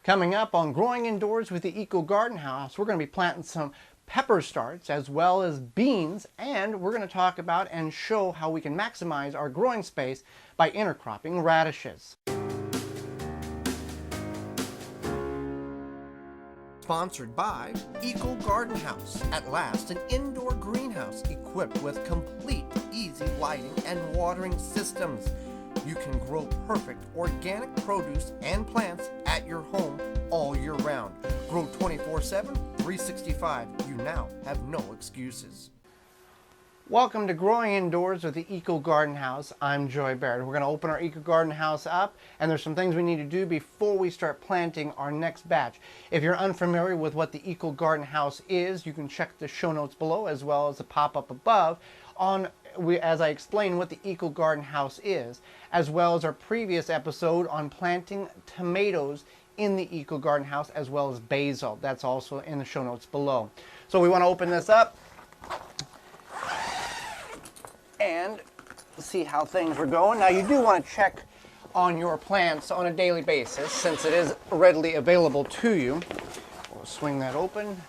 Coming up on Growing Indoors with the Eco Garden House, we're going to be planting some pepper starts as well as beans, and we're going to talk about and show how we can maximize our growing space by intercropping radishes. Sponsored by Eco GardenHhouse. At last, an indoor greenhouse equipped with complete easy lighting and watering systems. You can grow perfect organic produce and plants at your home all year round. Grow 24/7, 365. You now have no excuses. Welcome to Growing Indoors with the Eco Garden House. I'm Joy Baird. We're going to open our Eco Garden House up, and there's some things we need to do before we start planting our next batch. If you're unfamiliar with what the Eco Garden House is, you can check the show notes below as well as the pop-up above as I explain what the Eco Garden House is, as well as our previous episode on planting tomatoes in the Eco Garden House, as well as basil. That's also in the show notes below. So we want to open this up and see how things are going. Now, you do want to check on your plants on a daily basis since it is readily available to you. We'll swing that open.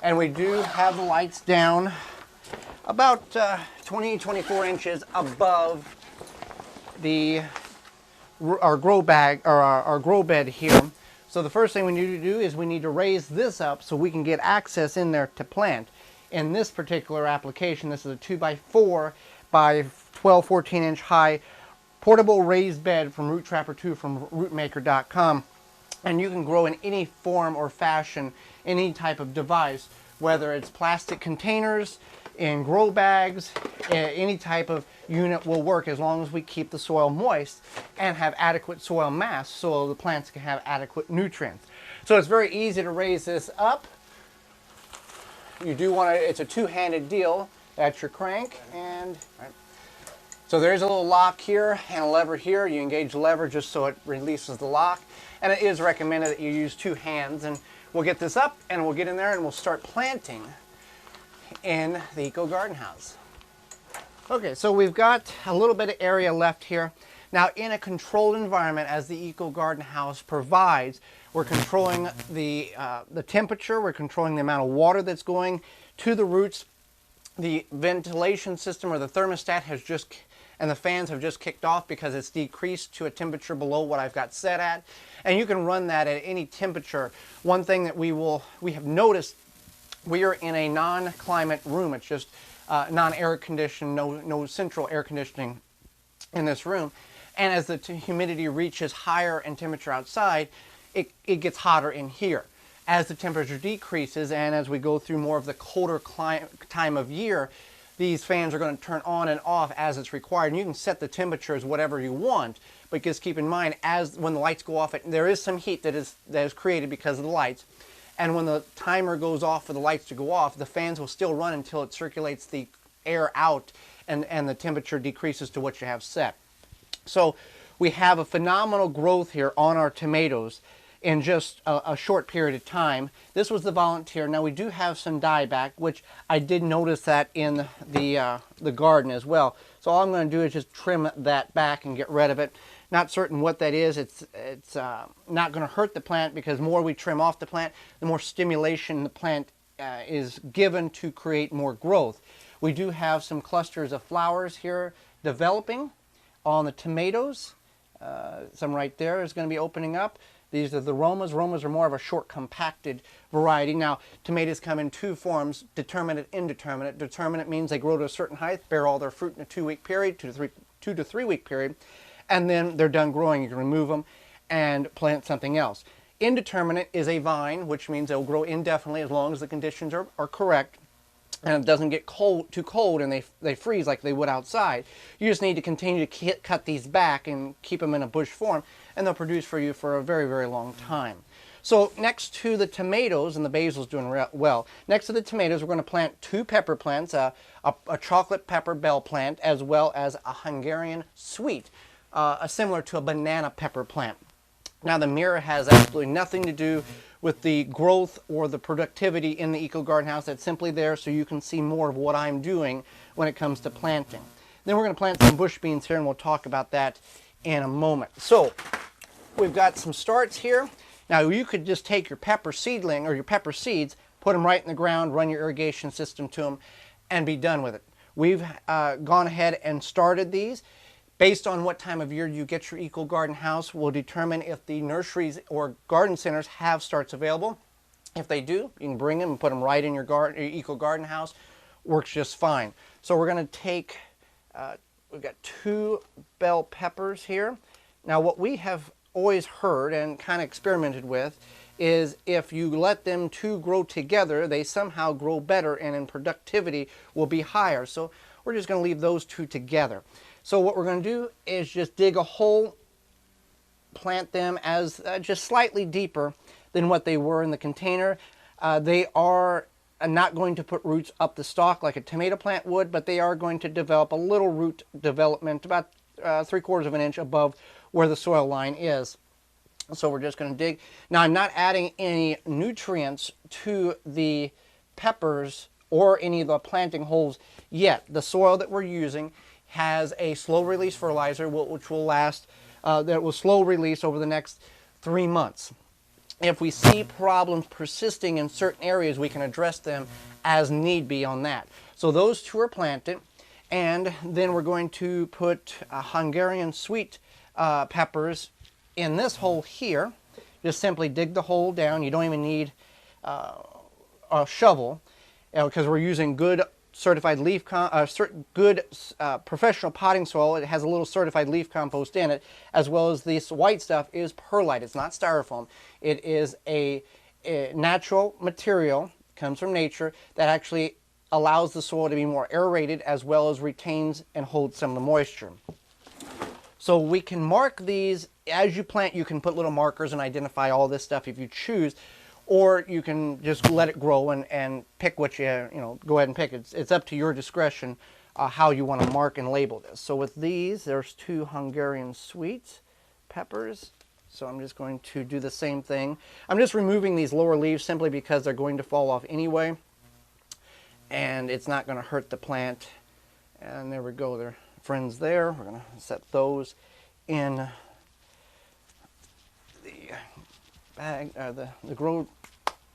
And we do have the lights down about 24 inches above our grow bag, or our grow bed here. So the first thing we need to do is we need to raise this up so we can get access in there to plant. In this particular application, this is a 2x4 by 12, 14 inch high portable raised bed from Root Trapper 2 from rootmaker.com. And you can grow in any form or fashion, any type of device, whether it's plastic containers, in grow bags, any type of unit will work as long as we keep the soil moist and have adequate soil mass so the plants can have adequate nutrients. So it's very easy to raise this up. You do want to, it's a two-handed deal. That's your crank, and so there's a little lock here and a lever here. You engage the lever just so it releases the lock, and it is recommended that you use two hands. And we'll get this up and we'll get in there and we'll start planting in the Eco Garden House. Okay, so we've got a little bit of area left here. Now, in a controlled environment, as the Eco Garden House provides, we're controlling the temperature, we're controlling the amount of water that's going to the roots. The ventilation system or the thermostat has just, and the fans have just kicked off because it's decreased to a temperature below what I've got set at. And you can run that at any temperature. One thing that we have noticed, we are in a non-climate room. It's just non-air conditioned, no central air conditioning in this room. And as the humidity reaches higher in temperature outside, it gets hotter in here. As the temperature decreases and as we go through more of the colder time of year, these fans are going to turn on and off as it's required. And you can set the temperature as whatever you want, but just keep in mind, when the lights go off, there is some heat that is created because of the lights. And when the timer goes off for the lights to go off, the fans will still run until it circulates the air out and the temperature decreases to what you have set. So we have a phenomenal growth here on our tomatoes in just a short period of time. This was the volunteer. Now we do have some dieback, which I did notice that in the garden as well. So all I'm going to do is just trim that back and get rid of it. Not certain what that is. It's not going to hurt the plant because the more we trim off the plant, the more stimulation the plant is given to create more growth. We do have some clusters of flowers here developing on the tomatoes. Some right there is going to be opening up. These are the Romas. Romas are more of a short compacted variety. Now, tomatoes come in two forms, determinate, indeterminate. Determinate means they grow to a certain height, bear all their fruit in a 2-week period, 2 to 3 week period, and then they're done growing. You can remove them and plant something else. Indeterminate is a vine, which means they'll grow indefinitely as long as the conditions are correct and it doesn't get too cold and they freeze like they would outside. You just need to continue to cut these back and keep them in a bush form, and they'll produce for you for a very, very long time. So next to the tomatoes, and the basil's doing well, next to the tomatoes we're going to plant two pepper plants, a chocolate pepper bell plant as well as a Hungarian sweet, similar to a banana pepper plant. Now the mirror has absolutely nothing to do with the growth or the productivity in the Eco Garden House. That's simply there so you can see more of what I'm doing when it comes to planting. Then we're going to plant some bush beans here, and we'll talk about that in a moment. So we've got some starts here. Now you could just take your pepper seedling or your pepper seeds, put them right in the ground, run your irrigation system to them, and be done with it. We've gone ahead and started these. Based on what time of year you get your Eco Garden House will determine if the nurseries or garden centers have starts available. If they do, you can bring them and put them right in your Eco Garden House. Works just fine. So we're going to take, we've got 2 bell peppers here. Now what we have always heard and kind of experimented with is if you let them 2 grow together, they somehow grow better and in productivity will be higher. So we're just going to leave those 2 together. So what we're going to do is just dig a hole, plant them as just slightly deeper than what they were in the container. They are not going to put roots up the stalk like a tomato plant would, but they are going to develop a little root development about 3/4 of an inch above where the soil line is. So we're just going to dig. Now I'm not adding any nutrients to the peppers or any of the planting holes yet. The soil that we're using has a slow release fertilizer which will last, that will slow release over the next 3 months. If we see problems persisting in certain areas, we can address them as need be on that. So those 2 are planted, and then we're going to put Hungarian sweet peppers in this hole here. Just simply dig the hole down. You don't even need a shovel, because we're using good certified leaf professional potting soil. It has a little certified leaf compost in it, as well as this white stuff is perlite. It's not styrofoam. It is a natural material, comes from nature, that actually allows the soil to be more aerated as well as retains and holds some of the moisture. So we can mark these as you plant. You can put little markers and identify all this stuff if you choose, or you can just let it grow and pick what you know, go ahead and pick. It's up to your discretion how you want to mark and label this. So with these, there's 2 Hungarian sweet peppers. So I'm just going to do the same thing. I'm just removing these lower leaves simply because they're going to fall off anyway, and it's not going to hurt the plant. And there we go, they're friends there. We're going to set those in the bag, the grow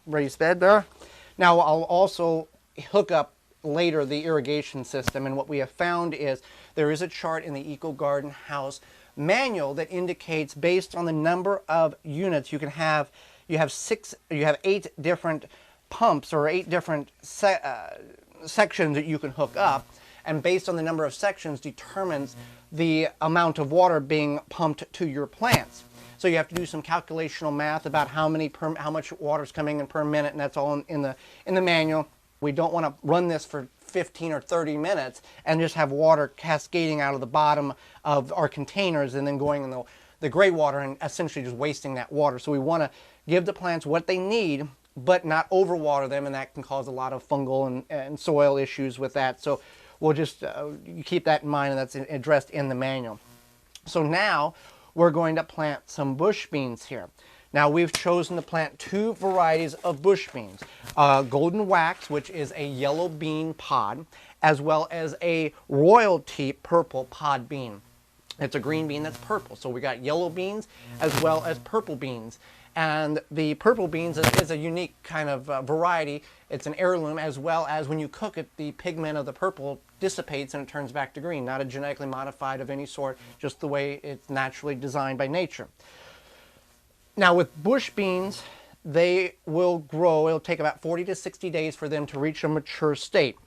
raised bed there. Now I'll also hook up later the irrigation system, and what we have found is there is a chart in the Eco Garden House manual that indicates, based on the number of units you can have, you have 8 different pumps or 8 different sections that you can hook up, and based on the number of sections determines the amount of water being pumped to your plants. So you have to do some calculational math about how much water is coming in per minute, and that's all in the manual. We don't want to run this for 15 or 30 minutes and just have water cascading out of the bottom of our containers and then going in the gray water and essentially just wasting that water. So we want to give the plants what they need, but not overwater them, and that can cause a lot of fungal and soil issues with that. So we'll just keep that in mind, and that's addressed in the manual. So now we're going to plant some bush beans here. Now we've chosen to plant 2 varieties of bush beans. Golden Wax, which is a yellow bean pod, as well as a royalty purple pod bean. It's a green bean that's purple. So we got yellow beans as well as purple beans. And the purple beans is a unique kind of variety. It's an heirloom, as well as when you cook it, the pigment of the purple dissipates and it turns back to green. Not a genetically modified of any sort, just the way it's naturally designed by nature. Now with bush beans, they will grow. It'll take about 40 to 60 days for them to reach a mature state.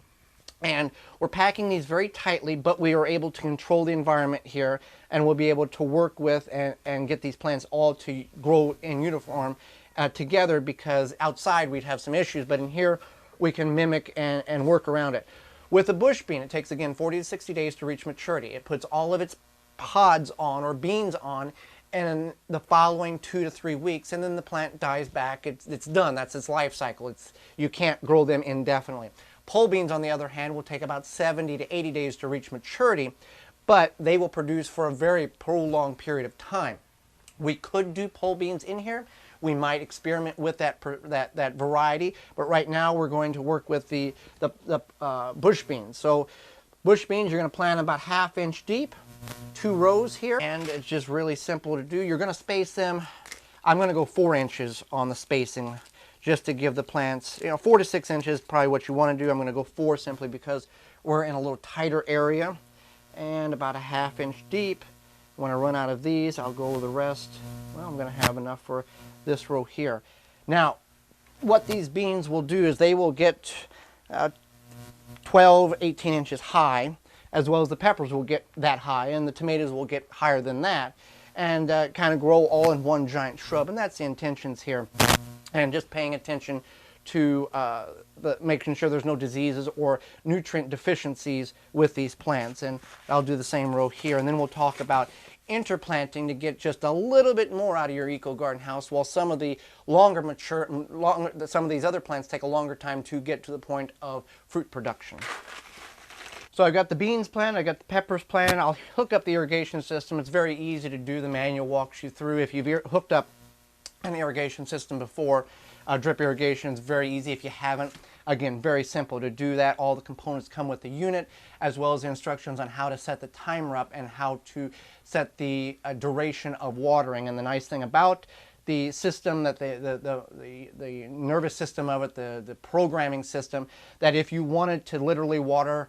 And we're packing these very tightly, but we are able to control the environment here, and we'll be able to work with and get these plants all to grow in uniform together, because outside we'd have some issues, but in here we can mimic and work around it. With a bush bean, it takes, again, 40 to 60 days to reach maturity. It puts all of its pods on, or beans on, in the following 2 to 3 weeks, and then the plant dies back. It's done. That's its life cycle. You can't grow them indefinitely. Pole beans, on the other hand, will take about 70 to 80 days to reach maturity, but they will produce for a very prolonged period of time. We could do pole beans in here. We might experiment with that variety, but right now we're going to work with the bush beans. So bush beans, you're going to plant about 1/2 inch deep, 2 rows here, and it's just really simple to do. You're going to space them I'm going to go 4 inches on the spacing just to give the plants, 4 to 6 inches probably what you want to do. I'm going to go 4 simply because we're in a little tighter area, and about a 1/2 inch deep. When I run out of these, I'll go the rest. Well, I'm going to have enough for this row here. Now, what these beans will do is they will get 12, 18 inches high, as well as the peppers will get that high, and the tomatoes will get higher than that, and kind of grow all in one giant shrub. And that's the intentions here. And just paying attention to making sure there's no diseases or nutrient deficiencies with these plants. And I'll do the same row here, and then we'll talk about interplanting to get just a little bit more out of your Eco Garden house, while some of the some of these other plants take a longer time to get to the point of fruit production. So I've got the beans planted, I got the peppers planted. I'll hook up the irrigation system. It's very easy to do. The manual walks you through. If you've hooked up an irrigation system before, drip irrigation is very easy. If you haven't, again, very simple to do that. All the components come with the unit, as well as the instructions on how to set the timer up and how to set the duration of watering. And the nice thing about the system, that the nervous system of it, the programming system, that if you wanted to literally water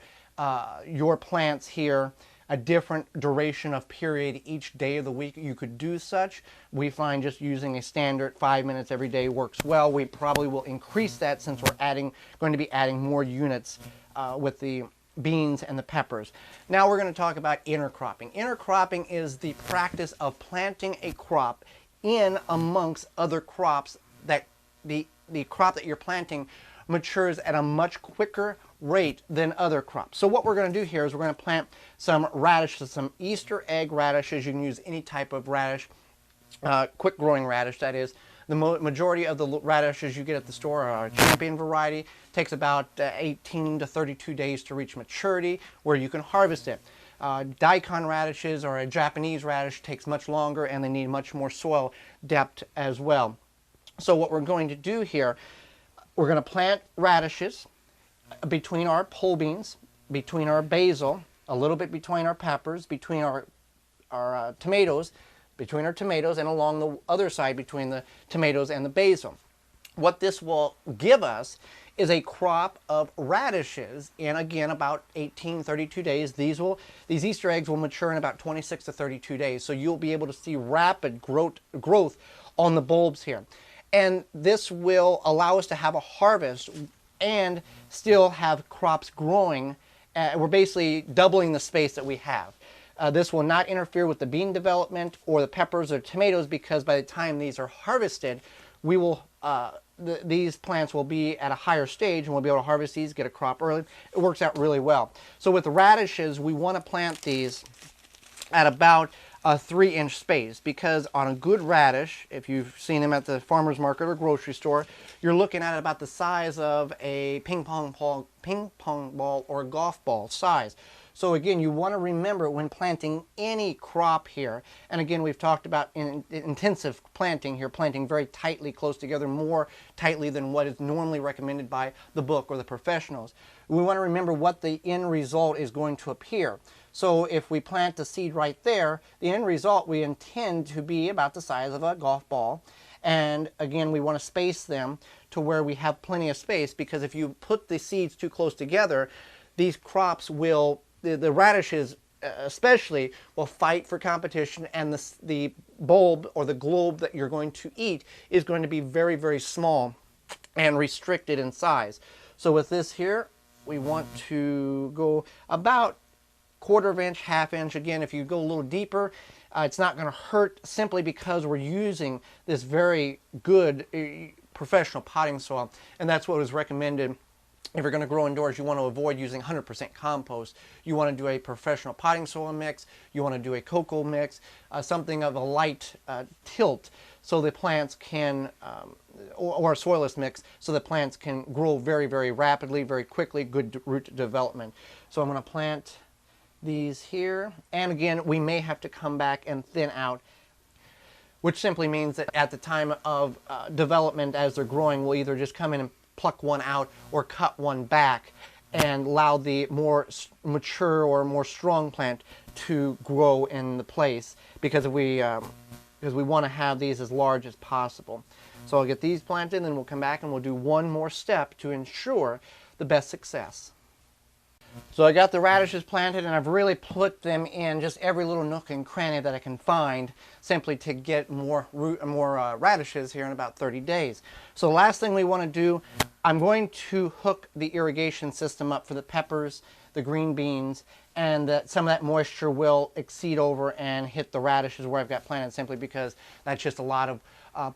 your plants here a different duration of period each day of the week, you could do such. We find just using a standard 5 minutes every day works well. We probably will increase that since we're going to be adding more units with the beans and the peppers. Now we're going to talk about intercropping. Intercropping is the practice of planting a crop in amongst other crops, that the crop that you're planting matures at a much quicker rate than other crops. So what we're going to do here is we're going to plant some radishes, some Easter egg radishes. You can use any type of radish, quick growing radish that is. The majority of the radishes you get at the store are a champion variety. It takes about 18 to 32 days to reach maturity where you can harvest it. Daikon radishes or a Japanese radish takes much longer, and they need much more soil depth as well. So what we're going to do here, we're going to plant radishes between our pole beans, between our basil, a little bit between our peppers, between our tomatoes, and along the other side between the tomatoes and the basil. What this will give us is a crop of radishes in, again, about 32 days. These Easter eggs will mature in about 26 to 32 days. So you'll be able to see rapid growth on the bulbs here. And this will allow us to have a harvest and still have crops growing. We're basically doubling the space that we have. This will not interfere with the bean development or the peppers or tomatoes, because by the time these are harvested, we will these plants will be at a higher stage, and we'll be able to harvest these, get a crop early. It works out really well. So with the radishes, we want to plant these at about a 3-inch space, because on a good radish, if you've seen them at the farmer's market or grocery store, you're looking at about the size of a ping pong ball or a golf ball size. So again, you want to remember when planting any crop here, and again, we've talked about intensive planting here, planting very tightly close together, more tightly than what is normally recommended by the book or the professionals. We want to remember what the end result is going to appear. So if we plant the seed right there, the end result we intend to be about the size of a golf ball. And again, we want to space them to where we have plenty of space, because if you put the seeds too close together, these crops will, the radishes especially, will fight for competition, and the bulb or the globe that you're going to eat is going to be very, very small and restricted in size. So with this here, we want to go about 1/4 inch, 1/2 inch. Again, if you go a little deeper, it's not going to hurt, simply because we're using this very good professional potting soil, and that's what is recommended. If you're going to grow indoors, you want to avoid using 100% compost. You want to do a professional potting soil mix. You want to do a cocoa mix, something of a light tilt, so the plants can, or a soilless mix, so the plants can grow very, very rapidly, very quickly, good root development. So I'm going to plant these here, and again, we may have to come back and thin out, which simply means that at the time of development, as they're growing, we'll either just come in and pluck one out or cut one back and allow the more mature or more strong plant to grow in the place. Because if we because we want to have these as large as possible. So I'll get these planted, and then we'll come back and we'll do one more step to ensure the best success. So I got the radishes planted, and I've really put them in just every little nook and cranny that I can find, simply to get more radishes here in about 30 days. So the last thing we want to do, I'm going to hook the irrigation system up for the peppers, the green beans, and that some of that moisture will exceed over and hit the radishes where I've got planted, simply because that's just a lot of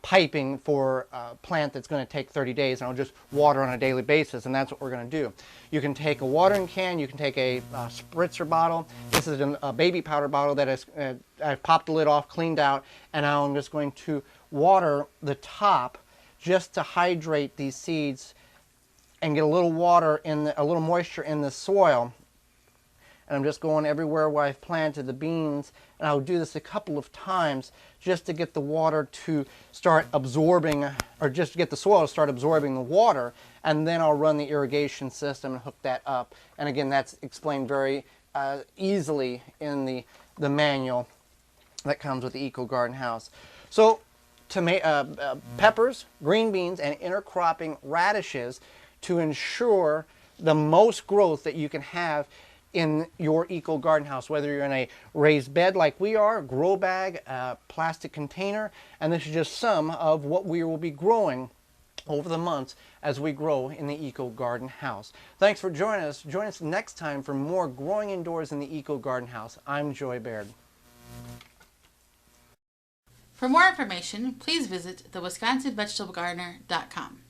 piping for a plant that's going to take 30 days, and I'll just water on a daily basis, and that's what we're going to do. You can take a watering can, you can take a spritzer bottle. This is a baby powder bottle that is, I've popped the lid off, cleaned out, and now I'm just going to water the top just to hydrate these seeds and get a little water in a little moisture in the soil. And I'm just going everywhere where I've planted the beans, and I'll do this a couple of times just to get the water to start absorbing, or just to get the soil to start absorbing the water, and then I'll run the irrigation system and hook that up. And again, that's explained very easily in the manual that comes with the Eco GardenHhouse. So peppers, green beans, and intercropping radishes to ensure the most growth that you can have in your Eco GardenHhouse, whether you're in a raised bed like we are, a grow bag, a plastic container, and this is just some of what we will be growing over the months as we grow in the Eco GardenHhouse. Thanks for joining us. Join us next time for more growing indoors in the Eco GardenHhouse. I'm Joy Baird. For more information, please visit thewisconsinvegetablegardener.com.